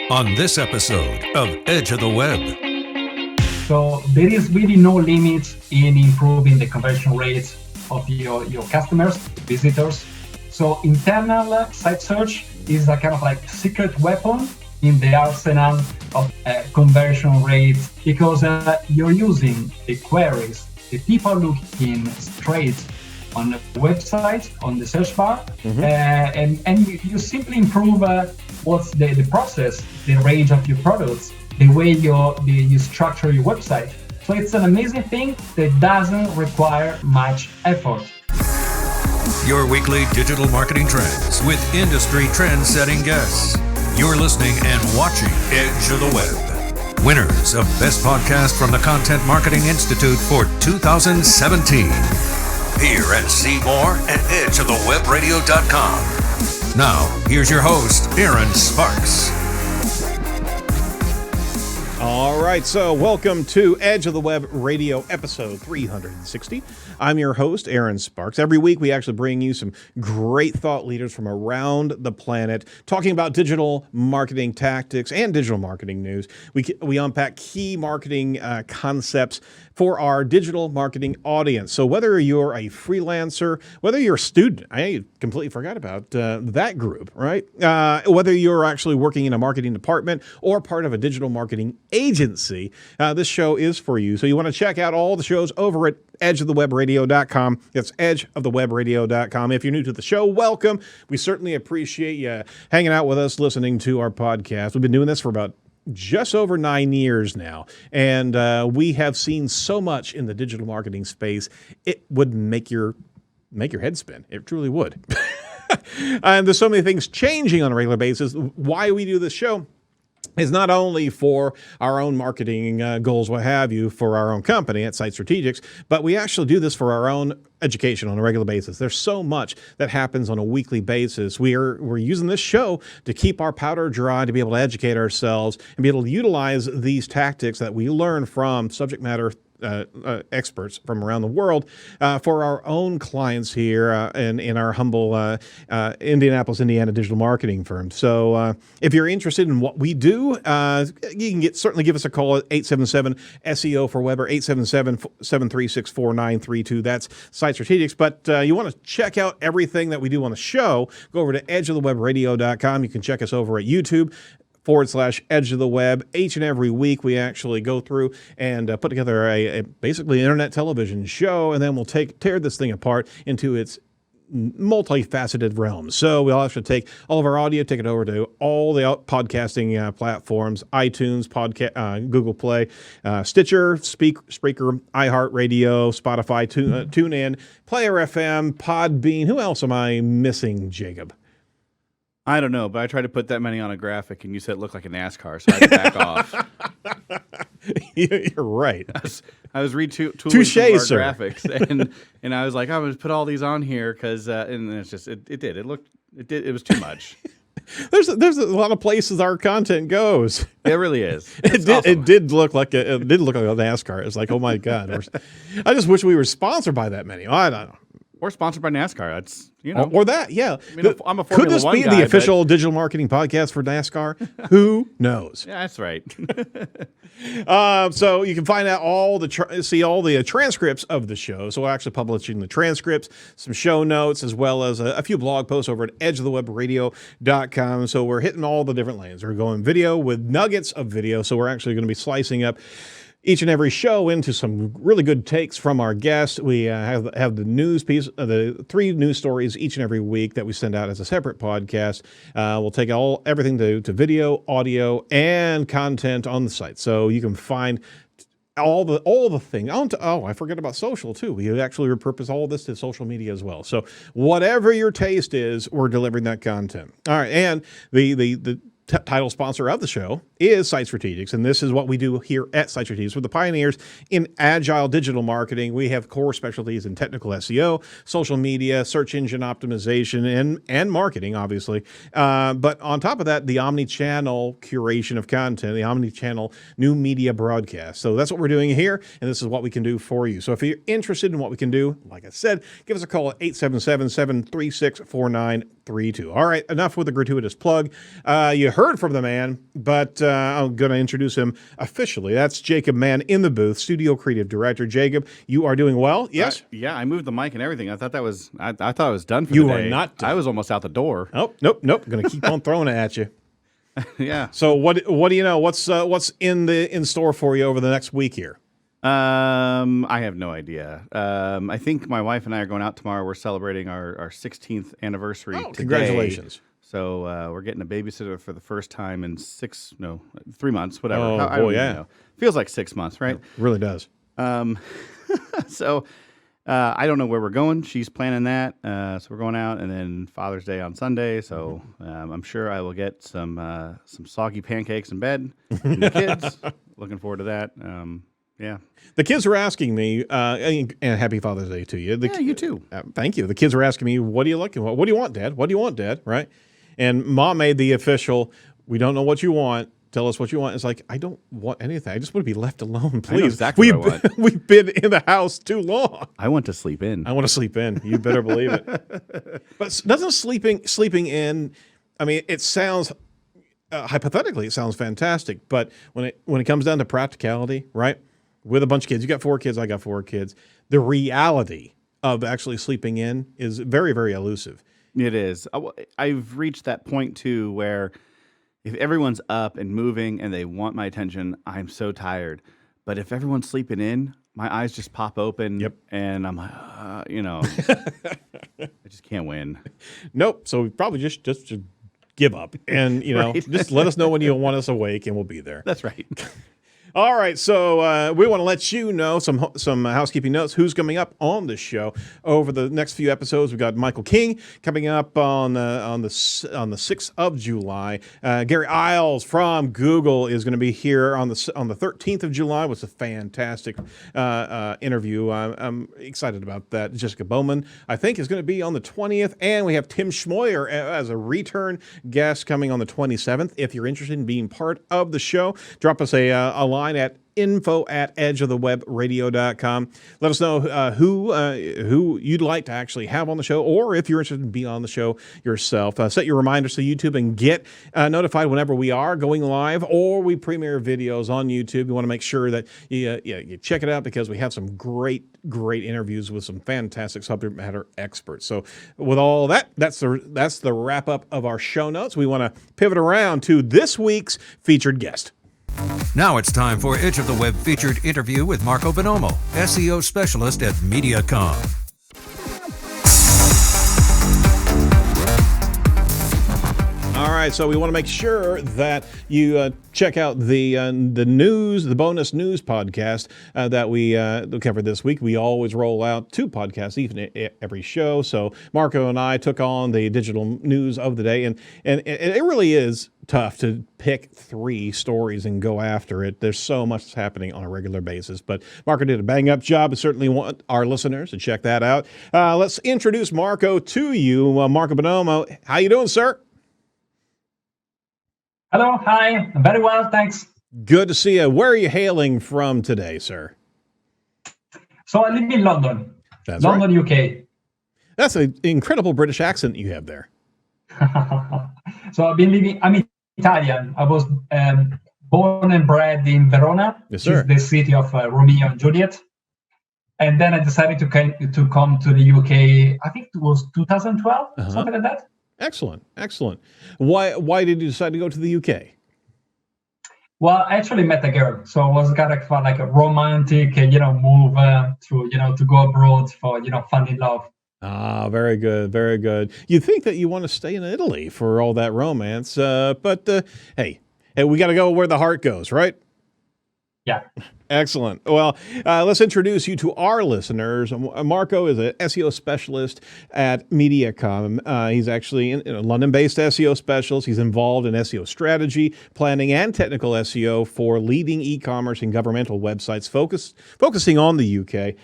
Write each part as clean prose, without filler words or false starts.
on this episode of Edge of the Web. So there is really no limit in improving the conversion rates of your customers, visitors. So internal site search is a kind of like secret weapon in the arsenal of conversion rates, because you're using the queries, the people looking straight on the website, on the search bar, and you simply improve what's the process, the range of your products, the way you structure your website. So it's an amazing thing that doesn't require much effort. Your weekly digital marketing trends with industry trend-setting guests. You're listening and watching Edge of the Web. Winners of Best Podcast from the Content Marketing Institute for 2017. Hear and see more at edgeofthewebradio.com. Now, here's your host, Aaron Sparks. All right, so welcome to Edge of the Web Radio episode 360. I'm your host, Aaron Sparks. Every week we actually bring you some great thought leaders from around the planet talking about digital marketing tactics and digital marketing news. We unpack key marketing concepts for our digital marketing audience. So whether you're a freelancer, whether you're a student, I completely forgot about that group, right? Whether you're actually working in a marketing department or part of a digital marketing agency, this show is for you. So you want to check out all the shows over at edgeofthewebradio.com. That's edgeofthewebradio.com. If you're new to the show, welcome. We certainly appreciate you hanging out with us, listening to our podcast. We've been doing this for about just over 9 years now, and we have seen so much in the digital marketing space, it would make your head spin. It truly would. And there's so many things changing on a regular basis. Why we do this show is not only for our own marketing goals, what have you, for our own company at Site Strategics, but we actually do this for our own education on a regular basis. There's so much that happens on a weekly basis. We're using this show to keep our powder dry, to be able to educate ourselves and be able to utilize these tactics that we learn from subject matter experts from around the world for our own clients here in our humble Indianapolis, Indiana digital marketing firm. So if you're interested in what we do, you can certainly give us a call at 877-SEO for Weber, 877-736-4932. That's Site Strategics. But you want to check out everything that we do on the show, go over to edgeofthewebradio.com. You can check us over at YouTube /Edge of the Web. Each and every week, we actually go through and put together a basically internet television show, and then we'll tear this thing apart into its multifaceted realms. So we'll actually take all of our audio, take it over to all the podcasting platforms: iTunes, Google Play, Stitcher, Spreaker, iHeartRadio, Spotify, TuneIn, Player FM, Podbean. Who else am I missing, Jacob? I don't know, but I tried to put that many on a graphic, and you said it looked like a NASCAR, so I had to back off. You're right. I was retooling Touché, some of our sir. graphics, and I was like, I'm going to put all these on here because, and it's just it was too much. There's a lot of places our content goes. It really is. It did look like a NASCAR. It's like, oh my God. I just wish we were sponsored by that many. I don't know. Or sponsored by NASCAR. That's, Or that, yeah. I mean, I'm a Formula Could this 1 be guy, the official digital marketing podcast for NASCAR? Who knows? Yeah, that's right. So you can find out see all the transcripts of the show. So we're actually publishing the transcripts, some show notes, as well as a few blog posts over at edgeofthewebradio.com. So we're hitting all the different lanes. We're going video with nuggets of video. So we're actually going to be slicing up each and every show into some really good takes from our guests. We have the news piece, the 3 news stories each and every week that we send out as a separate podcast. We'll take everything to video, audio, and content on the site. So you can find all the things. I forgot about social too. We actually repurpose all this to social media as well. So whatever your taste is, we're delivering that content. All right, and the title sponsor of the show is Site Strategics, and this is what we do here at Site Strategics. We're the pioneers in agile digital marketing. We have core specialties in technical SEO, social media, search engine optimization, and marketing, obviously. But on top of that, the omni-channel curation of content, the omni-channel new media broadcast. So that's what we're doing here, and this is what we can do for you. So if you're interested in what we can do, like I said, give us a call at 877-736-4932. 832. All right, enough with the gratuitous plug. You heard from the man, but I'm going to introduce him officially. That's Jacob Mann in the booth, Studio Creative Director. Jacob, you are doing well? Yes? Yeah, I moved the mic and everything. I thought that was I thought I was done for You the are day. not done. I was almost out the door. Oh, nope. Going to keep on throwing it at you. Yeah. So what do you know? What's in store for you over the next week here? I have no idea. I think my wife and I are going out tomorrow. We're celebrating our 16th anniversary today. Congratulations. So we're getting a babysitter for the first time in 3 months, whatever. Oh, I don't boy, even yeah. know. Feels like 6 months, right? It really does. So I don't know where we're going. She's planning that. So we're going out, and then Father's Day on Sunday. So I'm sure I will get some soggy pancakes in bed. And the kids, looking forward to that. Yeah. The kids were asking me, and happy Father's Day to you. You too. Thank you. The kids were asking me, what are you looking for? What do you want, Dad? What do you want, Dad? Right? And Mom made the official, we don't know what you want. Tell us what you want. It's like, I don't want anything. I just want to be left alone, please. I know exactly what I want. We've been in the house too long. I want to sleep in. I want to sleep in. You better believe it. But doesn't sleeping in, I mean, it sounds, hypothetically, it sounds fantastic. But when it comes down to practicality, right? With a bunch of kids, you got 4 kids, I got 4 kids. The reality of actually sleeping in is very, very elusive. It is. I've reached that point too where if everyone's up and moving and they want my attention, I'm so tired. But if everyone's sleeping in, my eyes just pop open. Yep. And I'm like, I just can't win. Nope. So probably just give up and, Right. just let us know when you want us awake and we'll be there. That's right. All right, so we want to let you know some housekeeping notes. Who's coming up on the show over the next few episodes? We've got Michael King coming up on the 6th of July. Gary Isles from Google is going to be here on the 13th of July. It was a fantastic interview. I'm excited about that. Jessica Bowman, I think, is going to be on the 20th, and we have Tim Schmoyer as a return guest coming on the 27th. If you're interested in being part of the show, drop us a line at info@edgeofthewebradio.com. Let us know who you'd like to actually have on the show, or if you're interested in being on the show yourself. Set your reminders to YouTube and get notified whenever we are going live or we premiere videos on YouTube. You want to make sure that you check it out because we have some great interviews with some fantastic subject matter experts. So with all that, that's the wrap up of our show notes. We want to pivot around to this week's featured guest. Now it's time for Edge of the Web featured interview with Marco Bonomo, SEO specialist at MediaCom. All right, so we want to make sure that you check out the bonus news podcast that we covered this week. We always roll out 2 podcasts every show. So Marco and I took on the digital news of the day, and it really is tough to pick 3 stories and go after it. There's so much that's happening on a regular basis, but Marco did a bang-up job. I certainly want our listeners to check that out. Let's introduce Marco to you. Marco Bonomo, how you doing, sir? Hello, hi, very well, thanks. Good to see you. Where are you hailing from today, sir? So I live in London, That's London, right. UK. That's an incredible British accent you have there. So I'm Italian. I was born and bred in Verona, Yes, which sir. is the city of Romeo and Juliet. And then I decided to come to the UK, I think it was 2012, something like that. Excellent. Why did you decide to go to the UK? Well, I actually met a girl, so I was kind of like a romantic, move to go abroad for, finding love. Ah, very good, very good. You think that you want to stay in Italy for all that romance, but hey, we got to go where the heart goes, right? Yeah. Excellent. Well, let's introduce you to our listeners. Marco is an SEO specialist at MediaCom. He's actually a London-based SEO specialist. He's involved in SEO strategy, planning, and technical SEO for leading e-commerce and governmental websites focusing on the UK.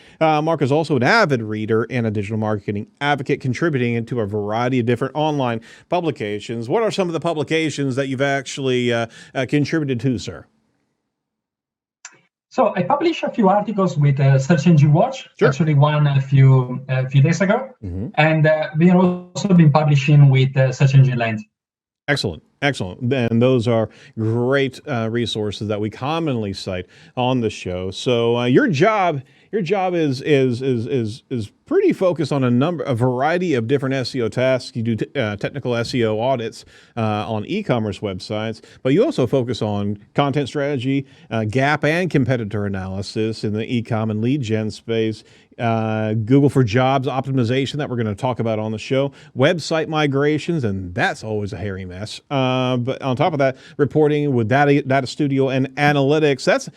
Marco is also an avid reader and a digital marketing advocate, contributing to a variety of different online publications. What are some of the publications that you've actually contributed to, sir? So I published a few articles with Search Engine Watch. Sure. Actually, one a few days ago, Mm-hmm. and we've also been publishing with Search Engine Land. Excellent, excellent, and those are great resources that we commonly cite on the show. So your job is pretty focused on a variety of different SEO tasks. You do technical SEO audits on e-commerce websites, but you also focus on content strategy, gap and competitor analysis in the e-com and lead gen space. Google for Jobs optimization that we're going to talk about on the show, website migrations, and that's always a hairy mess. But on top of that, reporting with data studio and analytics. That's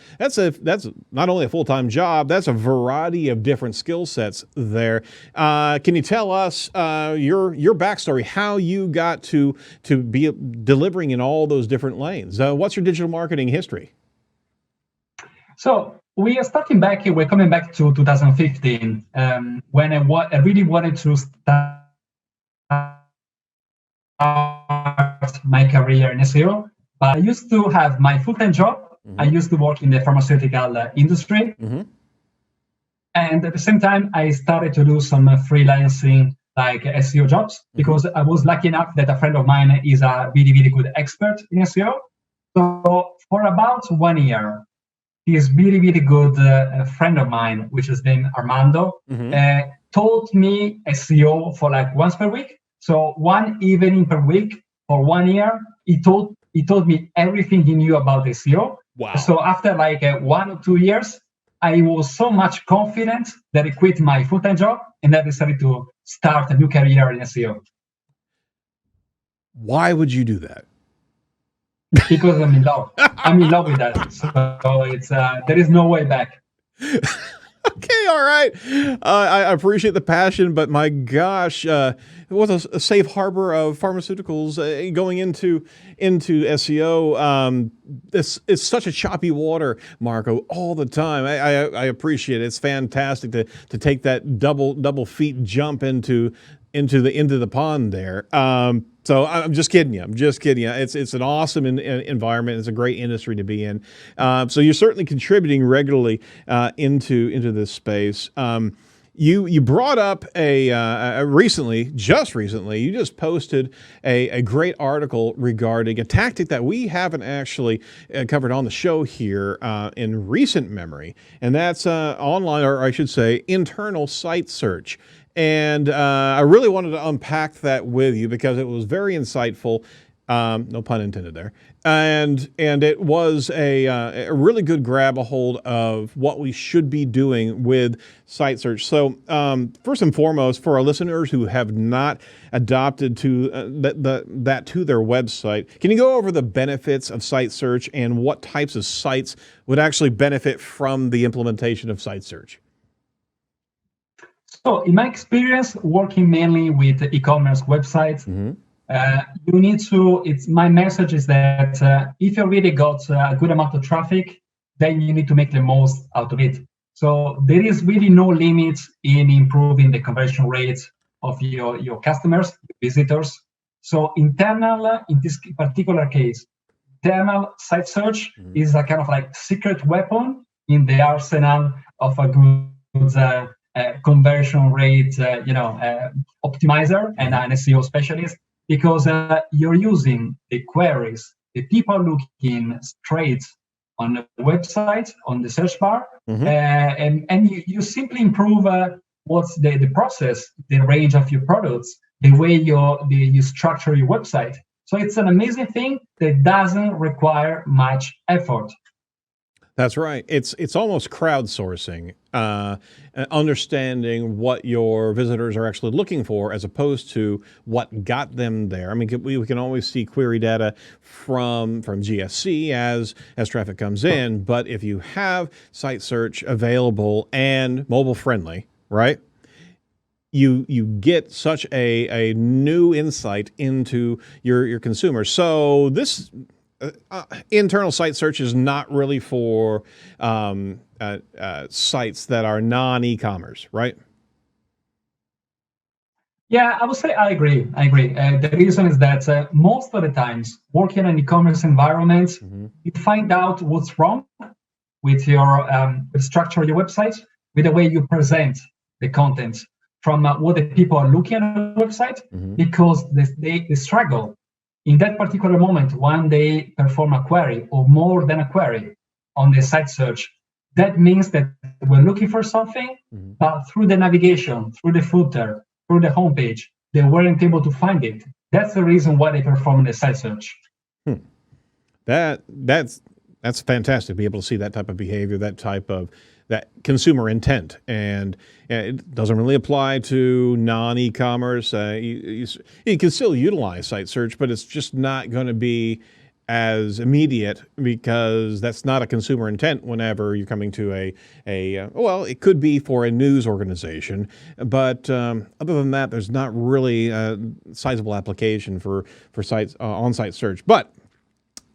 not only a full-time job, that's a variety of different skill sets there. Can you tell us your backstory, how you got to be delivering in all those different lanes? What's your digital marketing history? So we're coming back to 2015, when I really wanted to start my career in SEO. But I used to have my full-time job. Mm-hmm. I used to work in the pharmaceutical industry. Mm-hmm. And at the same time, I started to do some freelancing, like SEO jobs, because I was lucky enough that a friend of mine is a really, really good expert in SEO. So for about 1 year, this really, really good friend of mine, which is named Armando, taught me SEO for like once per week. So one evening per week for 1 year, he taught me everything he knew about SEO. Wow. So after like 1 or 2 years, I was so much confident that I quit my full-time job and I decided to start a new career in SEO. Why would you do that? Because I'm in love. I'm in love with that. So it's there is no way back. Okay, all right. I appreciate the passion, but my gosh, it was a safe harbor of pharmaceuticals going into SEO. It's such a choppy water, Marco, all the time. I appreciate it. It's fantastic to take that double feet jump into the pond there. So I'm just kidding you. It's an awesome environment. It's a great industry to be in. So you're certainly contributing regularly into this space. You brought up just recently, you just posted a great article regarding a tactic that we haven't actually covered on the show here in recent memory, and that's online, or I should say, internal site search. And I really wanted to unpack that with you because it was very insightful. No pun intended there. And it was a really good grab a hold of what we should be doing with site search. So first and foremost, for our listeners who have not adopted that to their website, can you go over the benefits of site search and what types of sites would actually benefit from the implementation of site search? So in my experience, working mainly with e-commerce websites, you need to, my message is that if you really got a good amount of traffic, then you need to make the most out of it. So there is really no limit in improving the conversion rates of your customers, visitors. So in this particular case, internal site search is a kind of like secret weapon in the arsenal of a good conversion rate, optimizer and an SEO specialist, because you're using the queries, the people looking straight on the website, on the search bar, and you simply improve what's the process, the range of your products, the way you structure your website. So it's an amazing thing that doesn't require much effort. That's right. It's almost crowdsourcing, understanding what your visitors are actually looking for as opposed to what got them there. I mean, we can always see query data from GSC as traffic comes in, but if you have site search available and mobile friendly, right? You get such a new insight into your consumers. So this internal site search is not really for sites that are non-e-commerce, right? Yeah, I would say I agree. The reason is that most of the times, working in e-commerce environments, you find out what's wrong with your with structure of your website, with the way you present the content, from what the people are looking at the website, because they struggle in that particular moment when they perform a query or more than a query on the site search. That means that we're looking for something, but through the navigation, through the footer, through the homepage, they weren't able to find it. That's the reason why they perform the site search. That's fantastic to be able to see that type of behavior, that consumer intent, and it doesn't really apply to non-e-commerce. You can still utilize site search, but it's just not going to be as immediate, because that's not a consumer intent whenever you're coming to well, it could be for a news organization, but other than that, there's not really a sizable application for sites on-site search. But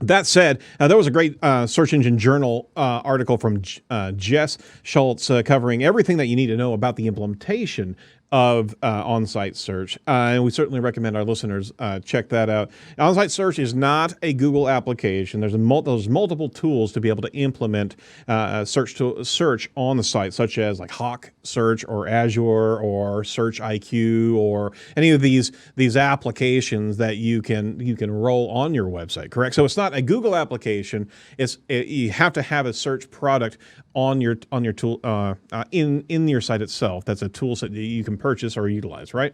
that said, there was a great Search Engine Journal article from Jess Schultz covering everything that you need to know about the implementation of on-site search. And we certainly recommend our listeners check that out. On-site search is not a Google application. There's multiple tools to be able to implement search on the site, such as like Hawk Search or Azure or Search IQ or any of these applications that you can roll on your website. Correct. So it's not a Google application. You have to have a search product on your tool in your site itself. That's a tool set that you can purchase or utilize, right?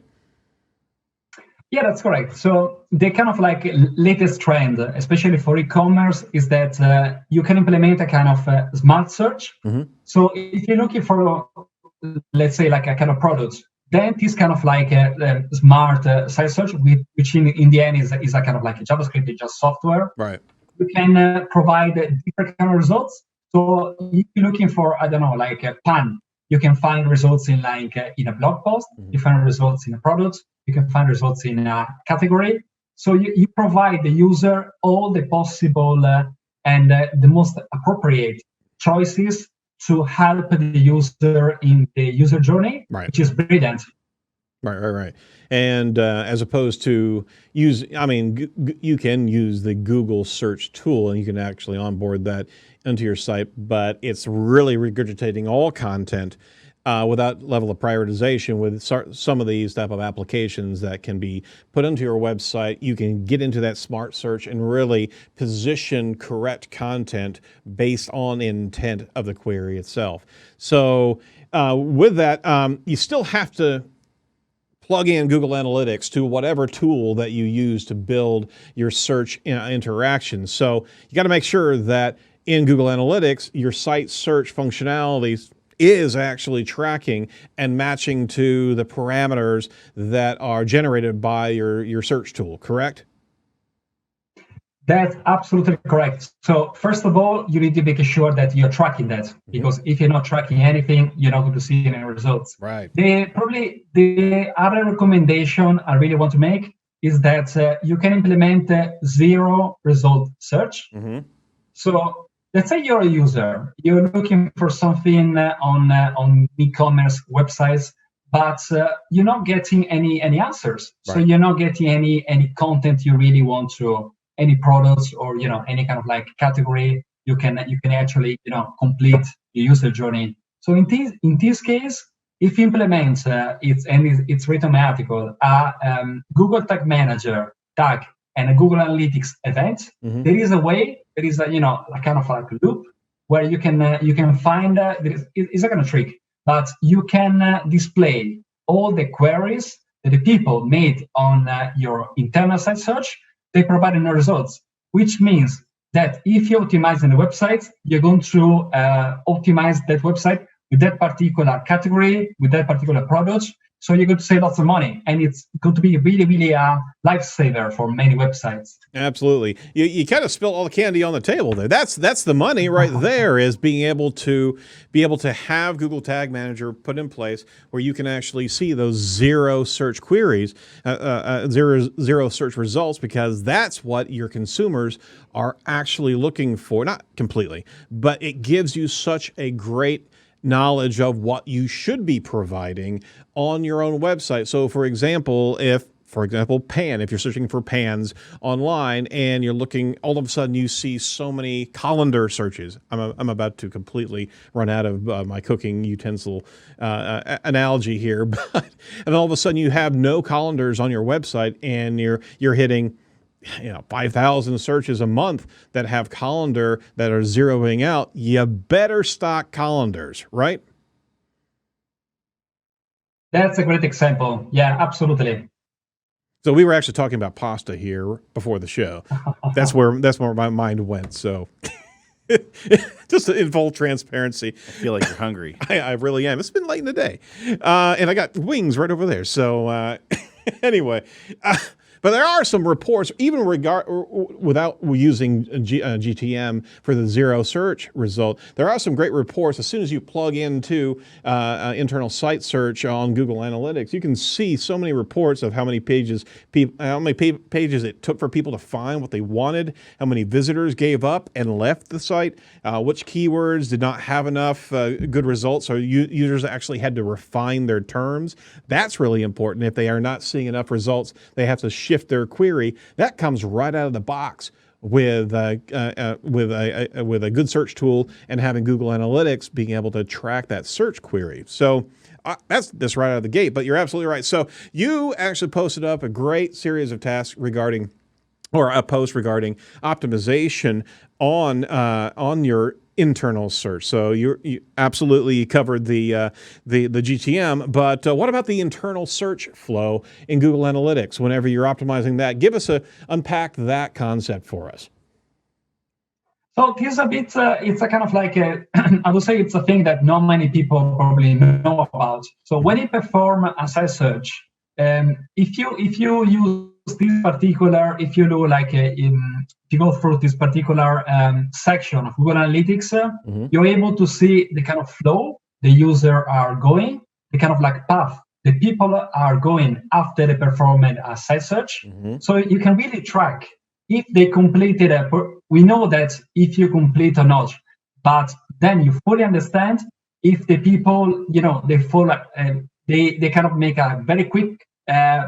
Yeah, that's correct. So the kind of like latest trend, especially for e-commerce, is that you can implement a kind of smart search. So if you're looking for, let's say, like a kind of product, then this kind of like a smart site search, which in the end is a kind of like a JavaScript, it's just software. Right. You can provide different kind of results. So if you're looking for, I don't know, like a pan, you can find results in a blog post. You find results in a product. You can find results in a category. So you provide the user all the possible and the most appropriate choices to help the user in the user journey, right, which is brilliant. Right. And as opposed to you can use the Google search tool and you can actually onboard that into your site, but it's really regurgitating all content without level of prioritization. With some of these type of applications that can be put into your website, you can get into that smart search and really position correct content based on intent of the query itself. So with that, you still have to plug in Google Analytics to whatever tool that you use to build your search interactions. So you got to make sure that in Google Analytics, your site search functionality is actually tracking and matching to the parameters that are generated by your search tool, correct? That's absolutely correct. So first of all, you need to make sure that you're tracking that, because if you're not tracking anything, you're not going to see any results. Right. The other recommendation I really want to make is that you can implement zero result search. So let's say you're a user, you're looking for something on e-commerce websites, but you're not getting any answers. Right. So you're not getting any content you really want to, any products or any kind of like category you can actually complete the user journey. So in this case, if you implement it's written in my article, Google Tag Manager tag and a Google Analytics event, there is a way, there is a kind of like a loop where you can find it's a kind of trick, but you can display all the queries that the people made on your internal site search. They provide no results, which means that if you're optimizing the website, you're going to optimize that website with that particular category, with that particular product. So you're going to save lots of money, and it's going to be really, really a lifesaver for many websites. Absolutely. You kind of spilled all the candy on the table there. That's the money right there, is being able to have Google Tag Manager put in place where you can actually see those zero search queries, zero search results, because that's what your consumers are actually looking for. Not completely, but it gives you such a great knowledge of what you should be providing on your own website. So for example, if for example, pan. If you're searching for pans online and you're looking, all of a sudden you see so many colander searches. I'm about to completely run out of my cooking utensil analogy here, but and all of a sudden you have no colanders on your website, and you're hitting 5,000 searches a month that have colander that are zeroing out. You better stock colanders, right? That's a great example. Yeah, absolutely. So we were actually talking about pasta here before the show. That's where my mind went. So just in full transparency, I feel like you're hungry. I really am. It's been late in the day, and I got wings right over there. So anyway. But there are some reports, even without using GTM for the zero search result. There are some great reports. As soon as you plug into internal site search on Google Analytics, you can see so many reports of how many pages it took for people to find what they wanted, how many visitors gave up and left the site, which keywords did not have enough good results, so users actually had to refine their terms. That's really important. If they are not seeing enough results, they have to shift their query. That comes right out of the box with a good search tool and having Google Analytics being able to track that search query. So that's this right out of the gate. But you're absolutely right. So you actually posted up a great series of tasks regarding, or a post regarding optimization on your internal search. So you absolutely covered the GTM, but what about the internal search flow in Google Analytics? Whenever you're optimizing that, unpack that concept for us. So this is a bit, it's a kind of like I would say it's a thing that not many people probably know about. So when you perform a site search, if you use this particular, if you do like if you go through this particular section of Google Analytics, you're able to see the kind of flow the user are going, the kind of like path the people are going after they performed a site search. So you can really track if they completed we know that if you complete or not, but then you fully understand if the people, they follow, they kind of make a very quick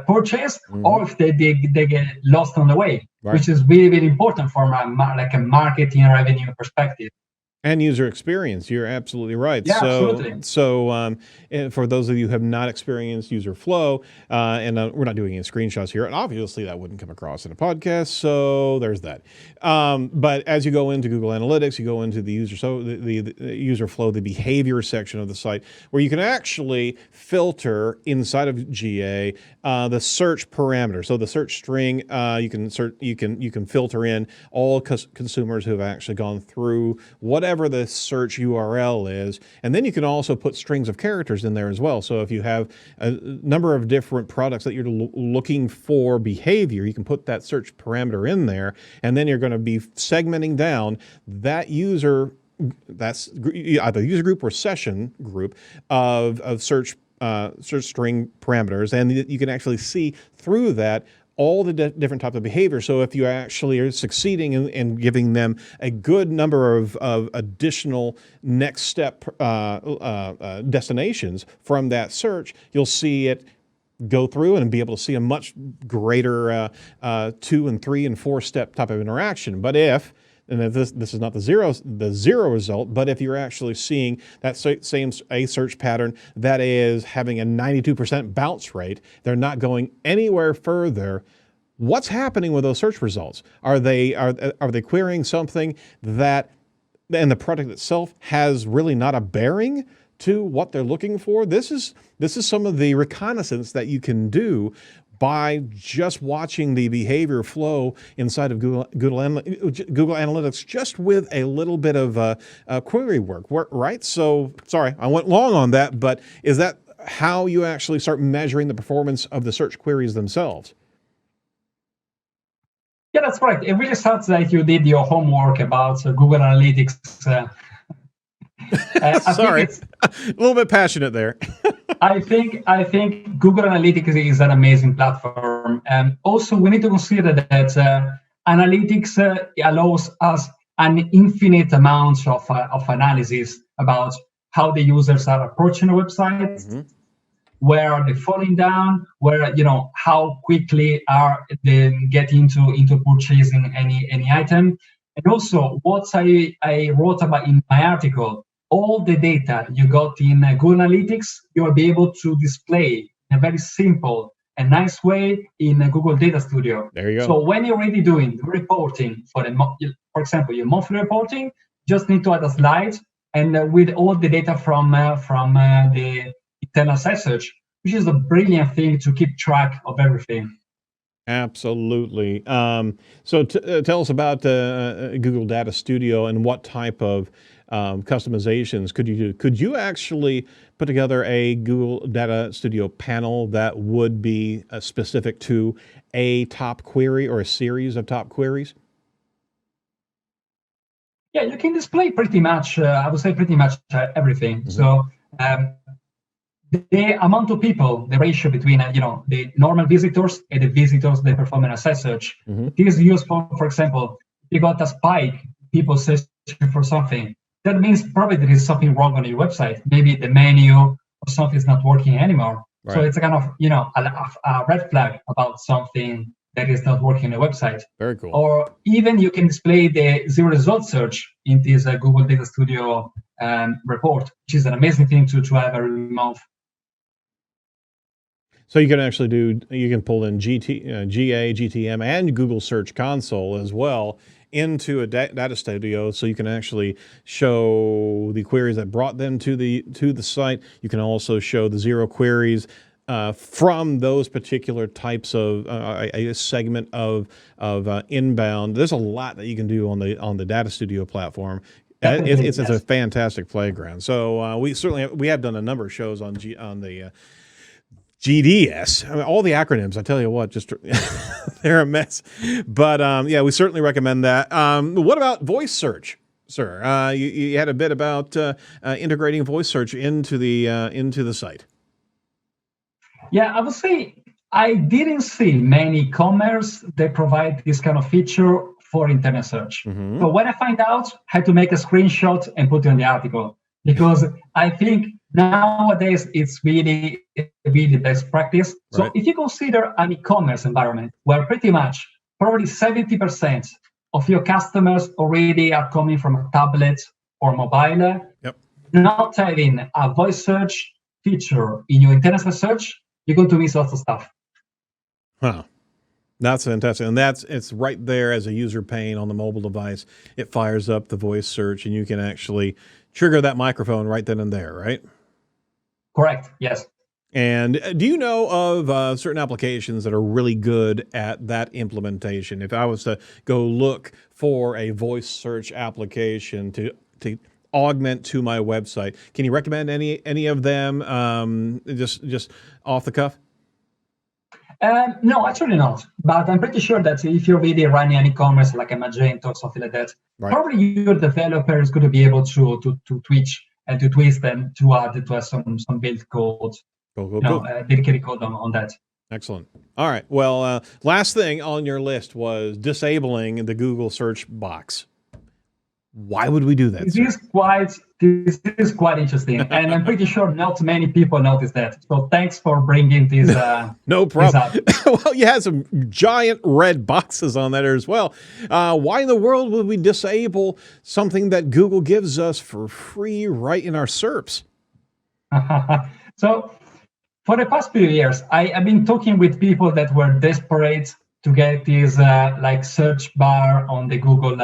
purchase, or if they get lost on the way, right, which is really, really important from a marketing revenue perspective. And user experience. You're absolutely right. Yeah, absolutely. So for those of you who have not experienced user flow, and we're not doing any screenshots here, and obviously that wouldn't come across in a podcast, so there's that. But as you go into Google Analytics, you go into the user flow, the behavior section of the site, where you can actually filter inside of GA the search parameters. So the search string, you can filter in all consumers who have actually gone through whatever the search URL is, and then you can also put strings of characters in there as well. So if you have a number of different products that you're looking for behavior, you can put that search parameter in there, and then you're going to be segmenting down that user, that's either user group or session group of search string parameters, and you can actually see through that all the different types of behavior. So if you actually are succeeding in giving them a good number of additional next step destinations from that search, you'll see it go through and be able to see a much greater 2 and 3 and 4 step type of interaction. But if this is not the zero result, but if you're actually seeing that same search pattern that is having a 92% bounce rate, they're not going anywhere further. What's happening with those search results? Are they querying something that, and the product itself has really not a bearing to what they're looking for? This is some of the reconnaissance that you can do by just watching the behavior flow inside of Google Analytics, just with a little bit of query work, right? So, sorry, I went long on that, but is that how you actually start measuring the performance of the search queries themselves? Yeah, that's right. It really sounds like you did your homework about Google Analytics. Sorry, a little bit passionate there. I think Google Analytics is an amazing platform. Also, we need to consider that analytics allows us an infinite amount of analysis about how the users are approaching the website. where are they falling down, where, how quickly are they get into purchasing any item. And also what I wrote about in my article, all the data you got in Google Analytics, you'll be able to display in a very simple and nice way in Google Data Studio. There you go. So when you're already doing the reporting for example, your monthly reporting, just need to add a slide and with all the data from the internal site search, which is a brilliant thing to keep track of everything. Absolutely. So tell us about Google Data Studio and what type of customizations could you do? Could you actually put together a Google Data Studio panel that would be specific to a top query or a series of top queries? Yeah, you can display pretty much, I would say pretty much everything. Mm-hmm. So the amount of people, the ratio between the normal visitors and the visitors that perform an site search, mm-hmm. This is useful. For example, if you got a spike, people searching for something, that means probably there is something wrong on your website. Maybe the menu or something is not working anymore. Right. So it's a kind of a red flag about something that is not working on the website. Very cool. Or even you can display the zero result search in this Google Data Studio report, which is an amazing thing to have every month. So you can pull in GA, GTM, and Google Search Console as well into a data studio, so you can actually show the queries that brought them to the site. You can also show the zero queries from those particular types of a segment of inbound. There's a lot that you can do on the Data Studio platform. It's a fantastic playground. So we have done a number of shows on the GDS. I mean, all the acronyms, I tell you what, just they're a mess. But yeah, we certainly recommend that. What about voice search, sir? You had a bit about integrating voice search into the site. Yeah, I would say I didn't see many e-commerce that provide this kind of feature for internet search. Mm-hmm. So when I find out, I had to make a screenshot and put it in the article, because I think nowadays it's really best practice. So right. If you consider an e-commerce environment where pretty much probably 70% of your customers already are coming from a tablet or mobile, yep. Not having a voice search feature in your internet search, you're going to miss lots of stuff. Huh. That's fantastic. And it's right there as a user pane on the mobile device. It fires up the voice search and you can actually trigger that microphone right then and there, right? Correct. Yes. And do you know of certain applications that are really good at that implementation? If I was to go look for a voice search application to augment to my website, can you recommend any of them just off the cuff? No, actually not. But I'm pretty sure that if you're really running an e-commerce like a Magento or something like that, right. Probably your developer is going to be able to twitch and to twist and to add some build code, cool. Dedicated code on that. Excellent. All right. Well, last thing on your list was disabling the Google search box. Why would we do that? This is quite interesting, and I'm pretty sure not many people notice that. So thanks for bringing this. No problem. Well, you had some giant red boxes on there as well. Why in the world would we disable something that Google gives us for free right in our SERPs? So for the past few years, I've been talking with people that were desperate to get this search bar on the Google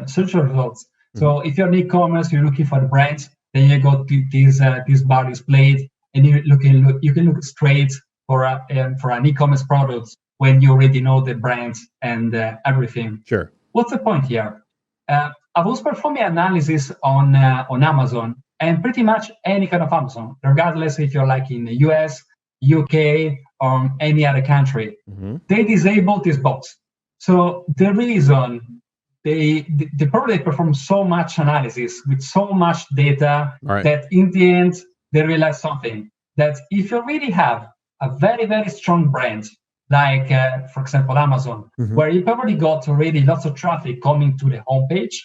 search results. Mm-hmm. So if you're in e-commerce, you're looking for the brands, then you got this bar displayed, and you can look straight for an e-commerce product when you already know the brands and everything. Sure. What's the point here? I was performing analysis on Amazon, and pretty much any kind of Amazon, regardless if you're like in the US, UK, or any other country, mm-hmm. They disabled this box. So the reason they probably perform so much analysis with so much data, right. That in the end they realize something, that if you really have a very, very strong brand, like for example Amazon, mm-hmm. where you probably got already lots of traffic coming to the homepage,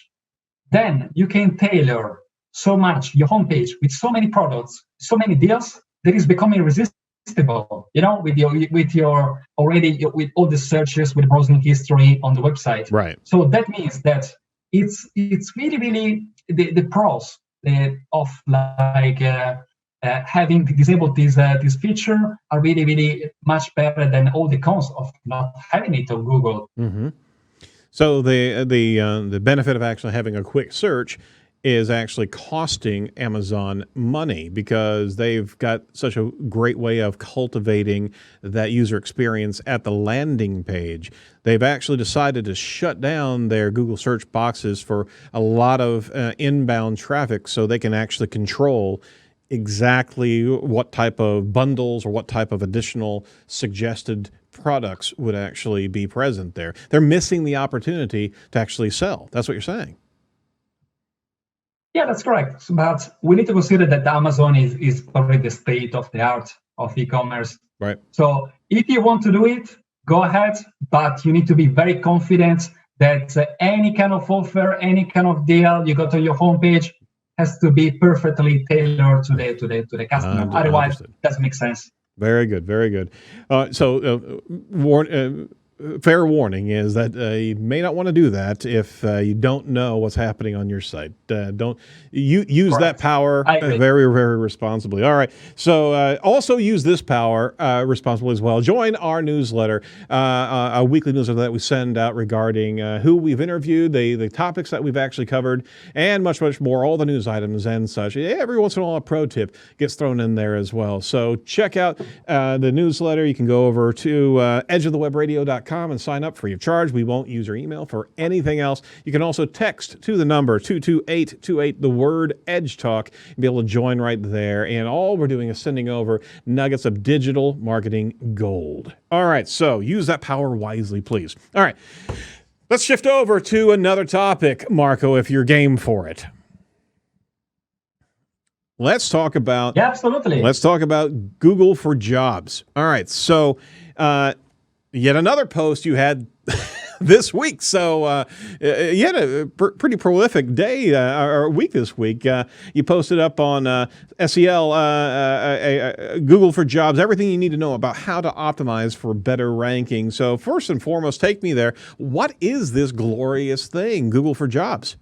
then you can tailor so much your homepage with so many products, so many deals, that is becoming irresistible. irresistible, with your already with all the searches, with browsing history on the website. Right. So that means that it's really the pros of like having disabled this feature are really much better than all the cons of not having it on Google. Mm-hmm. So the benefit of actually having a quick search is actually costing Amazon money because they've got such a great way of cultivating that user experience at the landing page. They've actually decided to shut down their Google search boxes for a lot of inbound traffic so they can actually control exactly what type of bundles or what type of additional suggested products would actually be present there. They're missing the opportunity to actually sell. That's what you're saying. Yeah, that's correct. But we need to consider that Amazon is probably the state of the art of e-commerce. Right. So if you want to do it, go ahead, but you need to be very confident that any kind of offer, any kind of deal you got on your homepage has to be perfectly tailored to the customer. Otherwise, it doesn't make sense. Very good, very good. Fair warning is that you may not want to do that if you don't know what's happening on your site. Don't use that power very, very responsibly. All right. So also use this power responsibly as well. Join our newsletter, a weekly newsletter that we send out regarding who we've interviewed, the topics that we've actually covered, and much, much more, all the news items and such. Every once in a while, a pro tip gets thrown in there as well. So check out the newsletter. You can go over to edgeofthewebradio.com and sign up free of charge. We won't use your email for anything else. You can also text to the number 22828, the word Edge Talk, and be able to join right there. And all we're doing is sending over nuggets of digital marketing gold. All right, so use that power wisely, please. All right, let's shift over to another topic, Marco, if you're game for it. Let's talk about absolutely. Let's talk about Google for Jobs. All right, so yet another post you had this week. So you had a pretty prolific day or week this week. You posted up on SEL, Google for Jobs, everything you need to know about how to optimize for better ranking. So first and foremost, take me there. What is this glorious thing, Google for Jobs?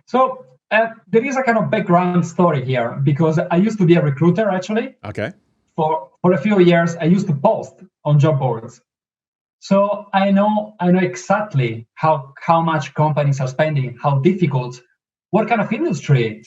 So there is a kind of background story here because I used to be a recruiter, actually. Okay. For a few years, I used to post on job boards. So I know exactly how much companies are spending, how difficult, what kind of industry,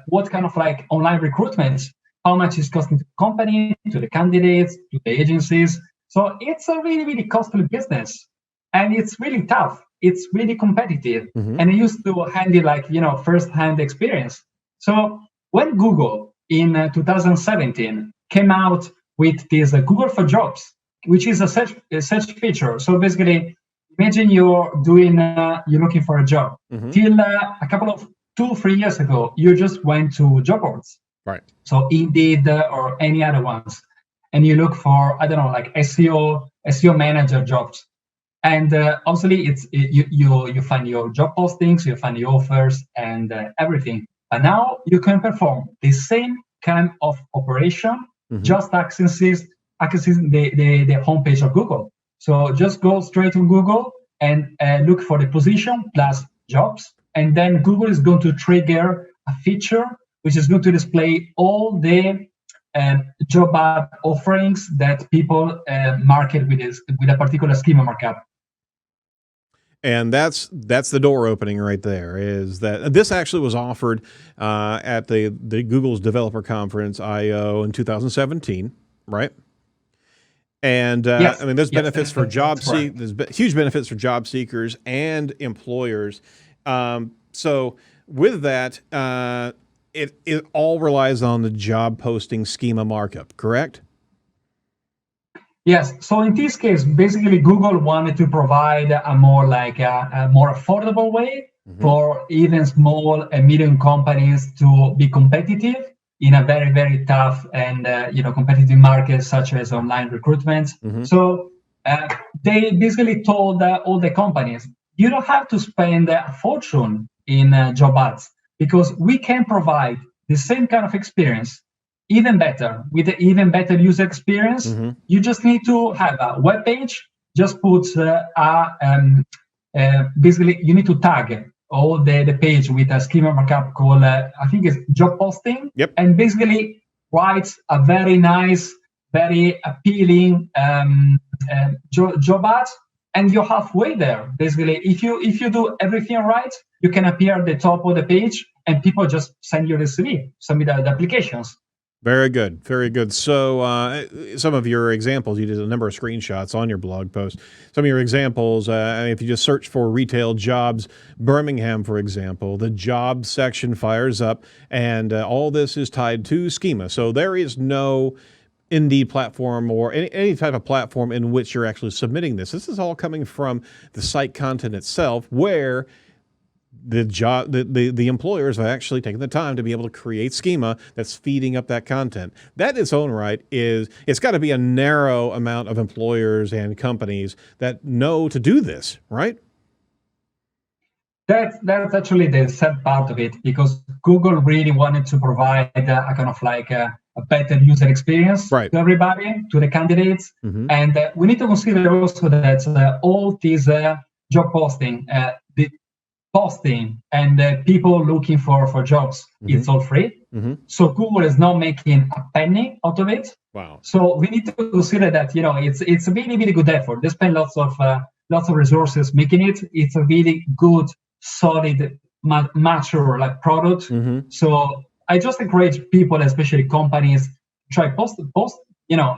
what kind of like online recruitment, how much is costing to the company, to the candidates, to the agencies. So it's a really, really costly business. And it's really tough. It's really competitive. Mm-hmm. And I used to handle first-hand experience. So when Google in 2017 came out with this Google for Jobs, which is a search feature. So basically, imagine you're looking for a job. Mm-hmm. Till a couple of 2-3 years ago, you just went to job boards. Right. So Indeed or any other ones, and you look for like SEO manager jobs. And obviously, you find your job postings, you find your offers, and everything. But now you can perform the same kind of operation, mm-hmm. just accessing the homepage of Google. So just go straight to Google and look for the position plus jobs, and then Google is going to trigger a feature which is going to display all the job ad offerings that people market with a particular schema markup. And that's the door opening right there. Is that this actually was offered at the Google's Developer Conference I/O in 2017, right? And yes. I mean, there's benefits for there's huge benefits for job seekers and employers. So with that, it all relies on the job posting schema markup, correct? Yes. So in this case, basically, Google wanted to provide a more affordable way mm-hmm. for even small and medium companies to be competitive in a very, very tough and competitive market such as online recruitment. Mm-hmm. So they basically told all the companies, you don't have to spend a fortune in job ads because we can provide the same kind of experience even better, with an even better user experience. You just need to have a web page. Just put basically you need to tag all the page with a schema markup called I think it's JobPosting. Yep. And basically write a very nice, very appealing job ad, and you're halfway there. Basically, if you do everything right, you can appear at the top of the page, and people just send you the CV, submit the applications. Very good. Very good. So some of your examples, you did a number of screenshots on your blog post. Some of your examples, if you just search for retail jobs, Birmingham, for example, the job section fires up, and all this is tied to schema. So there is no Indeed platform or any type of platform in which you're actually submitting this. This is all coming from the site content itself, where the employers have actually taken the time to be able to create schema that's feeding up that content. That in its own right it's got to be a narrow amount of employers and companies that know to do this, right? That's actually the sad part of it, because Google really wanted to provide a kind of like a better user experience to everybody, to the candidates. And we need to consider also that all these job posting, the posting and people looking for jobs, it's all free. So Google is not making a penny out of it. Wow. So we need to consider that, it's a really, really good effort. They spend lots of resources making it. It's a really good, solid, mature product. So I just encourage people, especially companies, try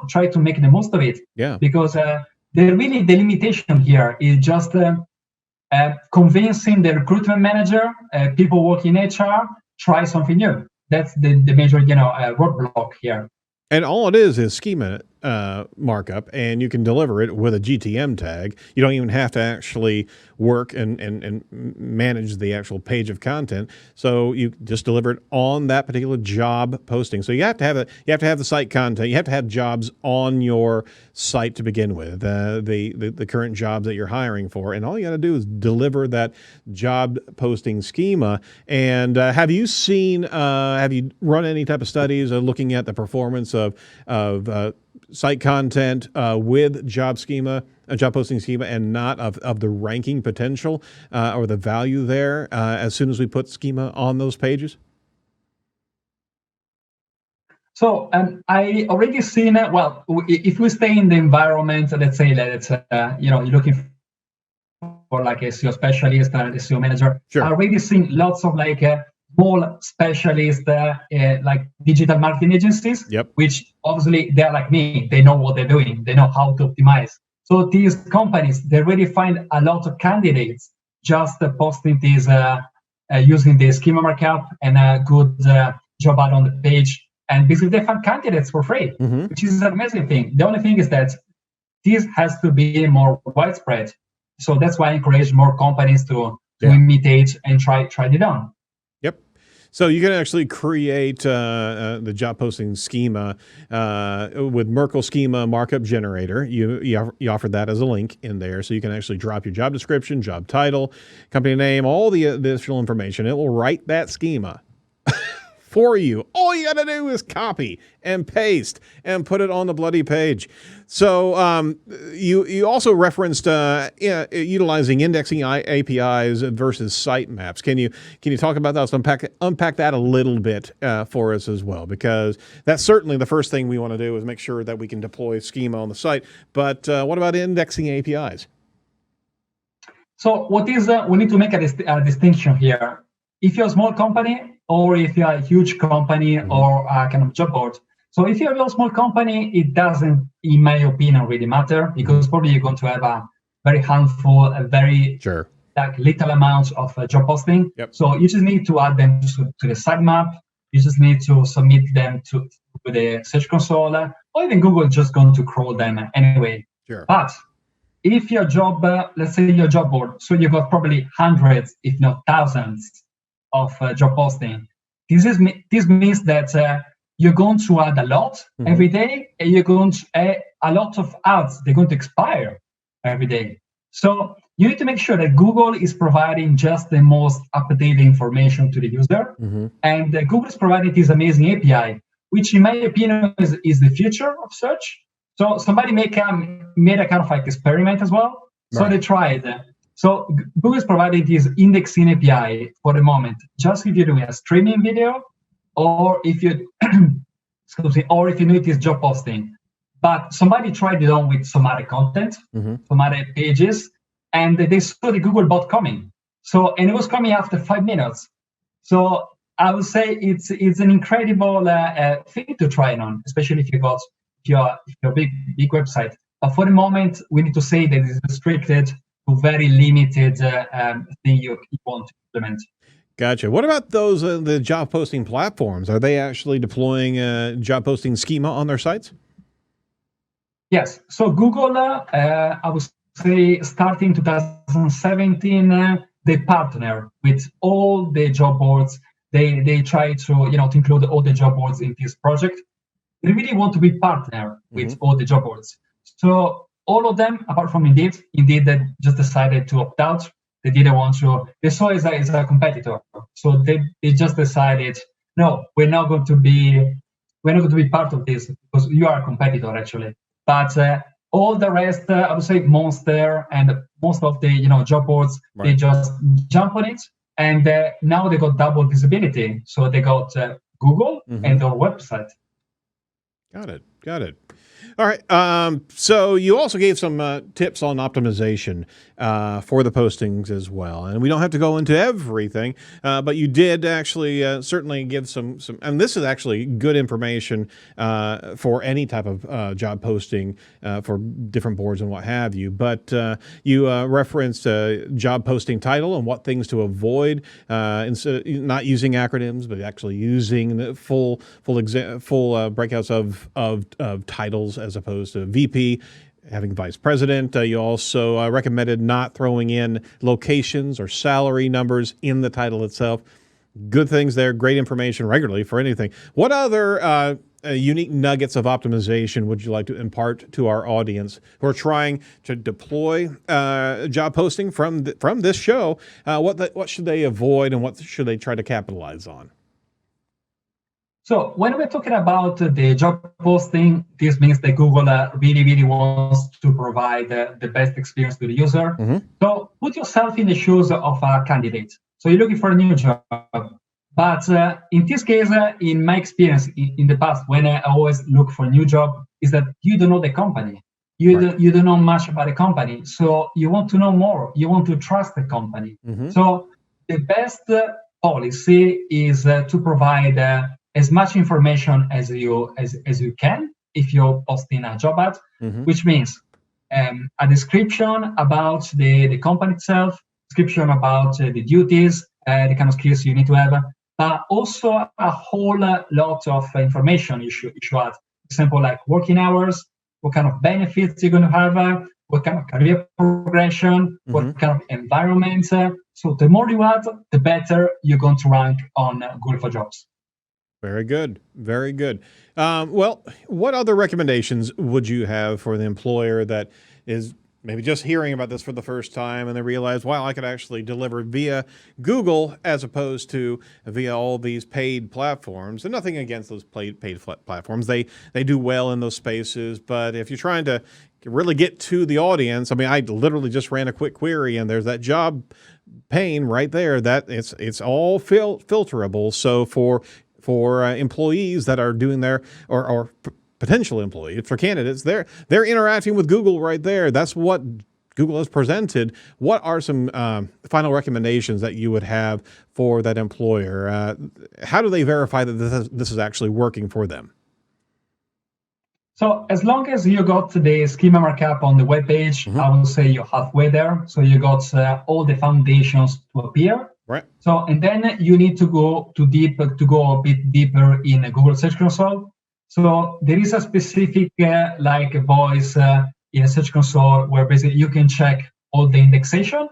try to make the most of it. Yeah. Because the limitation here is just convincing the recruitment manager, people working in HR, try something new. That's the major roadblock here. And all it is schema markup, and you can deliver it with a GTM tag. You don't even have to actually work and manage the actual page of content. So you just deliver it on that particular job posting. So you have to have the site content. You have to have jobs on your site to begin with, the current jobs that you're hiring for, and all you got to do is deliver that job posting schema. And have you run any type of studies looking at the performance of site content with job posting schema, and not of the ranking potential or the value there as soon as we put schema on those pages? So I already seen it. Well, if we stay in the environment, let's say that it's you're looking for like a SEO specialist and a SEO manager. Sure. I already seen lots of small specialists, like digital marketing agencies, which obviously they're like me. They know what they're doing. They know how to optimize. So these companies, they really find a lot of candidates just posting these, using the schema markup and a good job ad on the page. And basically they find candidates for free, which is an amazing thing. The only thing is that this has to be more widespread. So that's why I encourage more companies to imitate and try it on. So you can actually create the job posting schema with Merkle Schema Markup Generator. You offered that as a link in there, so you can actually drop your job description, job title, company name, all the additional information. It will write that schema for you. All you got to do is copy and paste and put it on the bloody page. So you also referenced utilizing indexing APIs versus sitemaps. Can you talk about that? So unpack that a little bit for us as well, because that's certainly the first thing we want to do is make sure that we can deploy schema on the site. But what about indexing APIs? So we need to make a distinction here. If you're a small company, or if you're a huge company, or a kind of job board. So if you're a small company, it doesn't, in my opinion, really matter, because probably you're going to have a very handful, a very little amount of job posting. So you just need to add them to the sitemap. You just need to submit them to the Search Console, or even Google just going to crawl them anyway. But if your job, let's say your job board, so you've got probably hundreds, if not thousands, of job posting. This means that you're going to add a lot every day, and you're going to add a lot of ads. They're going to expire every day. So you need to make sure that Google is providing just the most up-to-date information to the user, and Google is providing this amazing API which in my opinion is the future of search. So somebody made a kind of like experiment as well. So they tried. So Google is providing this indexing API for the moment, just if you're doing a streaming video, or if you excuse me, or if you need this job posting. But somebody tried it on with some other content, some other pages, and they saw the Google bot coming. So, and it was coming after 5 minutes. So I would say it's an incredible thing to try it on, especially if you're a big website. But for the moment, we need to say that it's restricted to very limited thing you want to implement. Gotcha. What about those the job posting platforms? Are they actually deploying job posting schema on their sites? Yes. So Google, I would say, starting 2017, they partner with all the job boards. They try to include all the job boards in this project. They really want to be partner with all the job boards. So all of them, apart from Indeed, they just decided to opt out. They didn't want to. They saw it as a competitor. So they just decided, no, we're not going to be part of this because you are a competitor actually. But all the rest, I would say Monster and most of the job boards, they just jump on it, and now they got double visibility. So they got Google and their website. Got it. All right. So you also gave some tips on optimization for the postings as well, and we don't have to go into everything, but you did actually certainly give some. And this is actually good information for any type of job posting for different boards and what have you. But you referenced job posting title and what things to avoid, instead not using acronyms, but actually using the full breakouts of titles as opposed to VP, having vice president. You also recommended not throwing in locations or salary numbers in the title itself. Good things there, great information regularly for anything. What other unique nuggets of optimization would you like to impart to our audience who are trying to deploy job posting from this show? What should they avoid and what should they try to capitalize on? So when we're talking about the job posting, this means that Google really wants to provide the best experience to the user. So put yourself in the shoes of a candidate. So you're looking for a new job. But in this case, in my experience in the past, when I always look for a new job, is that you don't know the company. You don't know much about the company. So you want to know more. You want to trust the company. So the best policy is to provide as much information as you can if you're posting a job ad, which means a description about the company itself, description about the duties, the kind of skills you need to have, but also a whole lot of information you should add. For example, like working hours, what kind of benefits you're going to have, what kind of career progression, what kind of environment. So the more you add, the better you're going to rank on Google for Jobs. Very good. Very good. Well, what other recommendations would you have for the employer that is maybe just hearing about this for the first time and they realize, wow, I could actually deliver via Google as opposed to via all these paid platforms? And nothing against those paid platforms. They do well in those spaces. But if you're trying to really get to the audience, I mean, I literally just ran a quick query and there's that job pane right there that it's all filterable. So for employees that are doing their or potential employees, for candidates, they're interacting with Google right there. That's what Google has presented. What are some final recommendations that you would have for that employer? How do they verify that this is actually working for them? So as long as you got the schema markup on the web page, I would say you're halfway there. So you got all the foundations to appear. Right. So, and then you need to go a bit deeper in Google Search Console. So there is a specific voice in a Search Console where basically you can check all the indexation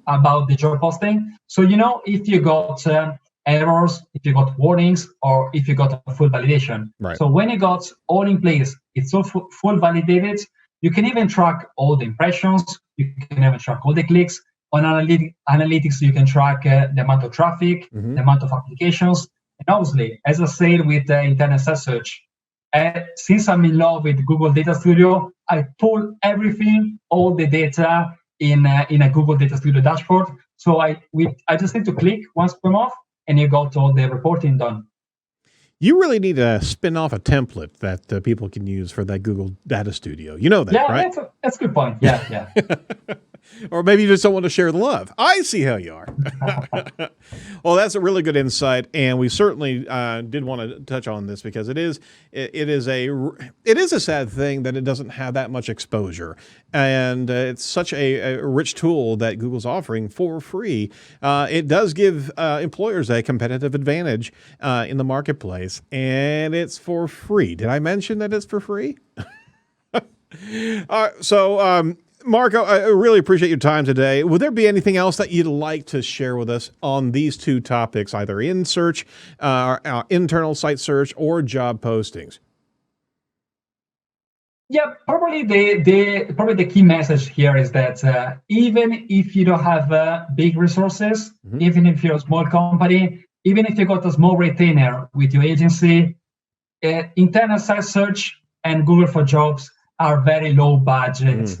about the job posting. So if you got errors, if you got warnings, or if you got a full validation. Right. So when you got all in place, it's all full validated. You can even track all the impressions. You can even track all the clicks. On analytics, you can track the amount of traffic, the amount of applications, And obviously, as I said with internet search, since I'm in love with Google Data Studio, I pull everything, all the data in a Google Data Studio dashboard. So I just need to click once per month, and you got all the reporting done. You really need to spin off a template that people can use for that Google Data Studio. You know that, right? Yeah, that's a good point. Yeah. Or maybe you just don't want to share the love. I see how you are. Well, that's a really good insight, and we certainly did want to touch on this because it is a sad thing that it doesn't have that much exposure, and it's such a rich tool that Google's offering for free. It does give employers a competitive advantage in the marketplace, and it's for free. Did I mention that it's for free? Marco, I really appreciate your time today. Would there be anything else that you'd like to share with us on these two topics, either in search, internal site search, or job postings? Yeah, probably the key message here is that even if you don't have big resources, even if you're a small company, even if you got a small retainer with your agency, internal site search and Google for Jobs are very low budget,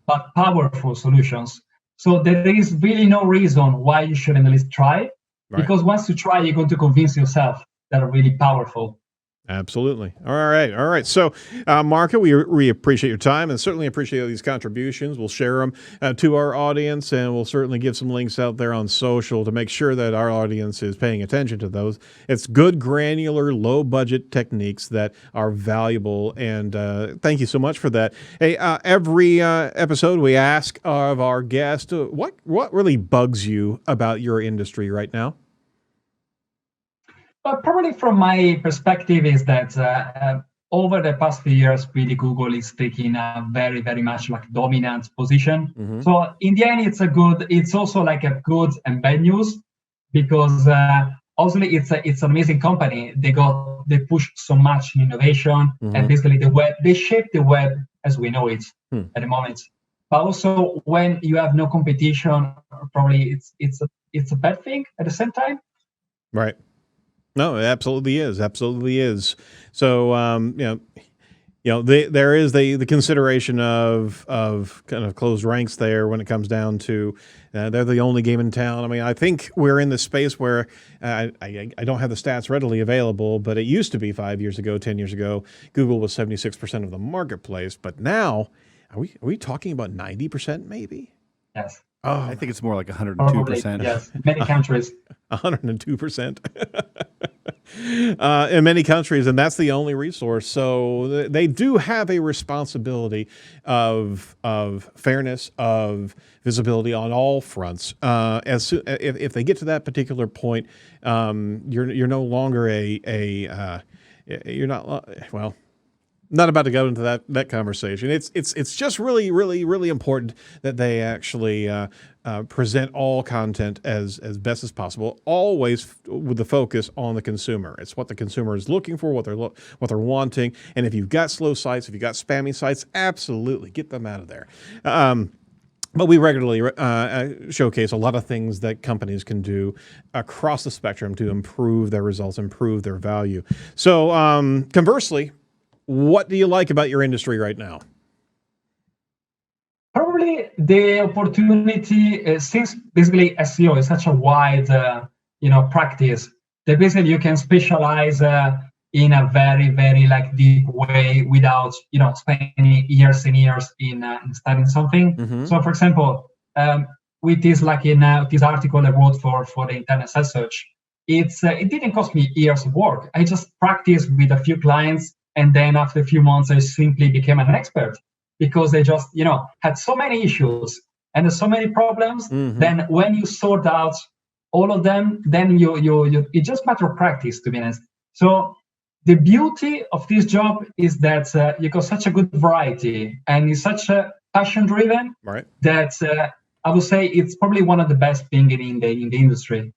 but powerful solutions. So there is really no reason why you shouldn't at least try, because once you try, you're going to convince yourself that are really powerful. Absolutely. All right. So, Marco, we appreciate your time and certainly appreciate all these contributions. We'll share them to our audience, and we'll certainly give some links out there on social to make sure that our audience is paying attention to those. It's good, granular, low-budget techniques that are valuable, and thank you so much for that. Hey, every episode we ask of our guest, what really bugs you about your industry right now? Probably from my perspective is that over the past few years, really Google is taking a very, very much like dominant position. So in the end, it's also like a good and bad news, because obviously it's an amazing company. They push so much in innovation, and basically they shape the web as we know it at the moment. But also when you have no competition, probably it's a bad thing at the same time. Right. No, it absolutely is. So, there is the consideration of kind of closed ranks there when it comes down to they're the only game in town. I mean, I think we're in this space where I don't have the stats readily available, but it used to be 5 years ago, 10 years ago, Google was 76% of the marketplace. But now, are we talking about 90% maybe? Yes. Oh, I think it's more like 102%. Yes, many countries. 102%. In many countries, and that's the only resource. So they do have a responsibility of fairness, of visibility on all fronts. If they get to that particular point, you're no longer you're not well. Not about to go into that conversation. It's just really, really, really important that they actually present all content as best as possible, always with the focus on the consumer. It's what the consumer is looking for, what they're wanting. And if you've got slow sites, if you've got spammy sites, absolutely get them out of there. But we regularly showcase a lot of things that companies can do across the spectrum to improve their results, improve their value. So conversely, what do you like about your industry right now? Probably the opportunity, since basically SEO is such a wide, practice, that basically you can specialize in a very, very like deep way without, spending years and years in studying something. So, for example, with this, like in this article I wrote for the internet site search, it didn't cost me years of work. I just practiced with a few clients. And then after a few months, I simply became an expert, because they just, had so many issues and so many problems. Then when you sort out all of them, then it's just a matter of practice, to be honest. So the beauty of this job is that you got such a good variety, and it's such a passion driven, right, that I would say it's probably one of the best things in the industry.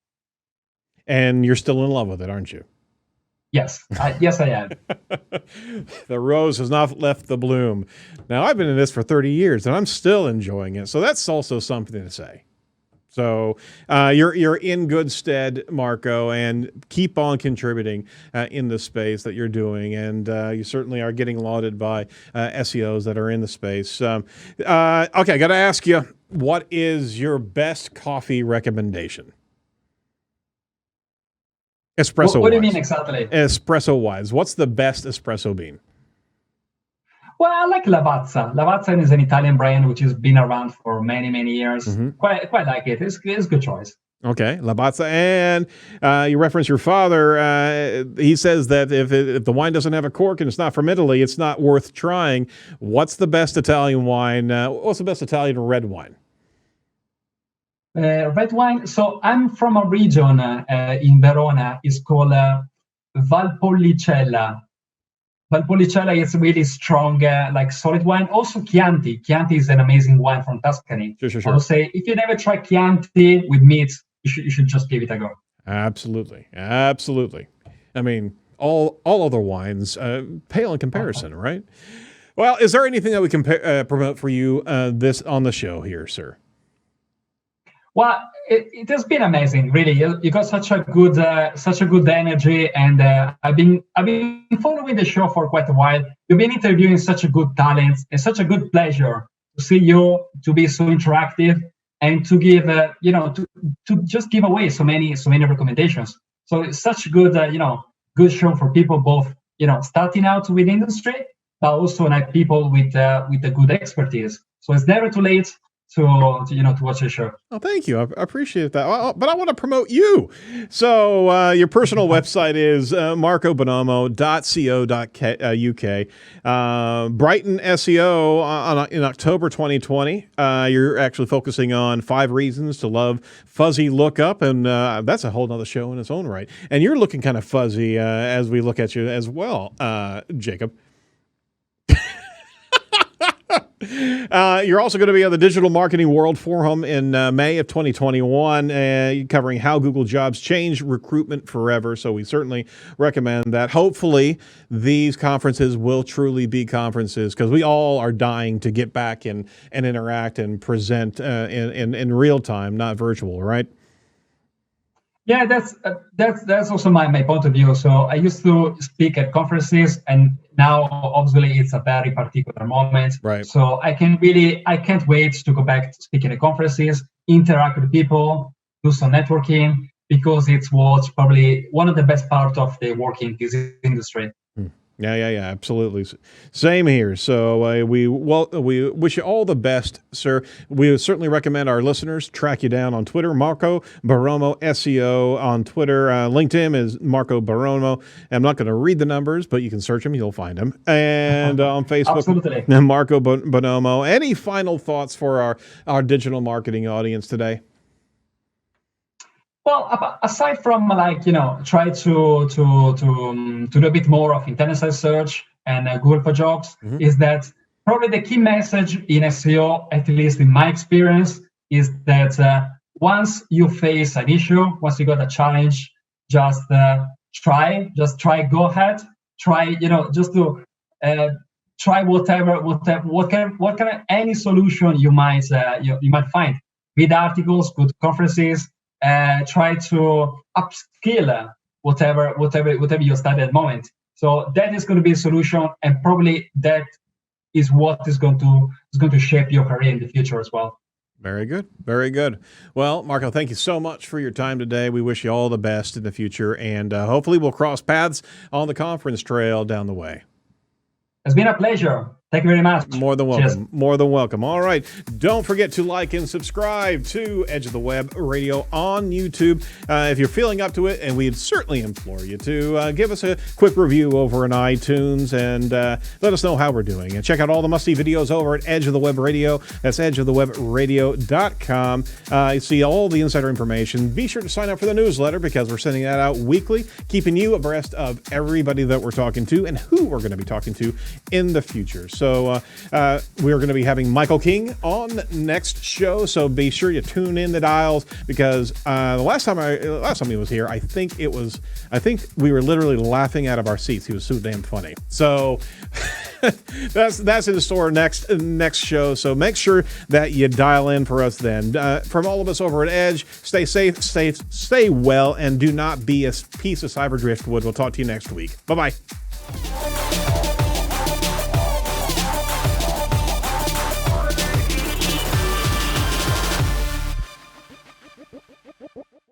And you're still in love with it, aren't you? Yes, yes, I am. The rose has not left the bloom. Now, I've been in this for 30 years, and I'm still enjoying it. So that's also something to say. So you're in good stead, Marco, and keep on contributing in the space that you're doing. And you certainly are getting lauded by SEOs that are in the space. Okay, I got to ask you, what is your best coffee recommendation? Espresso-wise. What do you mean exactly? Espresso-wise. What's the best espresso bean? Well, I like Lavazza. Lavazza is an Italian brand which has been around for many, many years. Quite like it. It's a good choice. Okay, Lavazza. And you reference your father. He says that if the wine doesn't have a cork and it's not from Italy, it's not worth trying. What's the best Italian wine? What's the best Italian red wine? Red wine. So I'm from a region in Verona. It's called Valpolicella. Valpolicella is really strong, like solid wine. Also Chianti. Chianti is an amazing wine from Tuscany. Sure. I would say if you never try Chianti with meat, you should just give it a go. Absolutely. I mean, all other wines pale in comparison, right? Well, is there anything that we can promote for you this on the show here, sir? Well, it has been amazing, really. You got such a good energy, and I've been following the show for quite a while. You've been interviewing such a good talent. It's such a good pleasure to see you, to be so interactive, and to give to just give away so many recommendations. So it's such a good good show for people both starting out with industry, but also like people with a good expertise. So it's never too late to watch the show. Oh, thank you. I appreciate that. But I want to promote you. So your personal website is marcobonomo.co.uk. Brighton SEO in October 2020. You're actually focusing on 5 reasons to love fuzzy lookup, and that's a whole nother show in its own right. And you're looking kind of fuzzy as we look at you as well, Jacob. You're also going to be on the Digital Marketing World Forum in May of 2021, covering how Google Jobs changed recruitment forever. So we certainly recommend that. Hopefully, these conferences will truly be conferences, because we all are dying to get back and interact and present in real time, not virtual, right? Yeah, that's also my point of view. So I used to speak at conferences, and now obviously it's a very particular moment. Right. So I can't wait to go back to speaking at conferences, interact with people, do some networking, because it's what's probably one of the best parts of the working in this industry. Yeah, absolutely. Same here. So we wish you all the best, sir. We certainly recommend our listeners track you down on Twitter, Marco Bonomo SEO on Twitter. LinkedIn is Marco Bonomo. I'm not going to read the numbers, but you can search them. You'll find them. And on Facebook, Absolutely. Marco Bonomo. Any final thoughts for our digital marketing audience today? Well, aside from try to do a bit more of internet site search and Google for Jobs, is that probably the key message in SEO, at least in my experience, is that once you face an issue, once you got a challenge, just try, go ahead, try, just to try whatever any solution you might find. Read articles, go to conferences. Try to upskill whatever you study at the moment. So that is going to be a solution, and probably that is what is going to shape your career in the future as well. Very good. Very good. Well, Marco, thank you so much for your time today. We wish you all the best in the future, and hopefully we'll cross paths on the conference trail down the way. It's been a pleasure. Thank you very much. More than welcome. Cheers. More than welcome. All right. Don't forget to like and subscribe to Edge of the Web Radio on YouTube. If you're feeling up to it, and we'd certainly implore you to give us a quick review over on iTunes, and let us know how we're doing. And check out all the must-see videos over at Edge of the Web Radio. That's edgeofthewebradio.com. You see all the insider information. Be sure to sign up for the newsletter, because we're sending that out weekly, keeping you abreast of everybody that we're talking to and who we're going to be talking to in the future. So we're going to be having Michael King on next show. So be sure you tune in the dials, because the last time he was here, I think we were literally laughing out of our seats. He was so damn funny. So that's in the store next show. So make sure that you dial in for us then. From all of us over at Edge, stay safe, stay well, and do not be a piece of cyber driftwood. We'll talk to you next week. Bye-bye.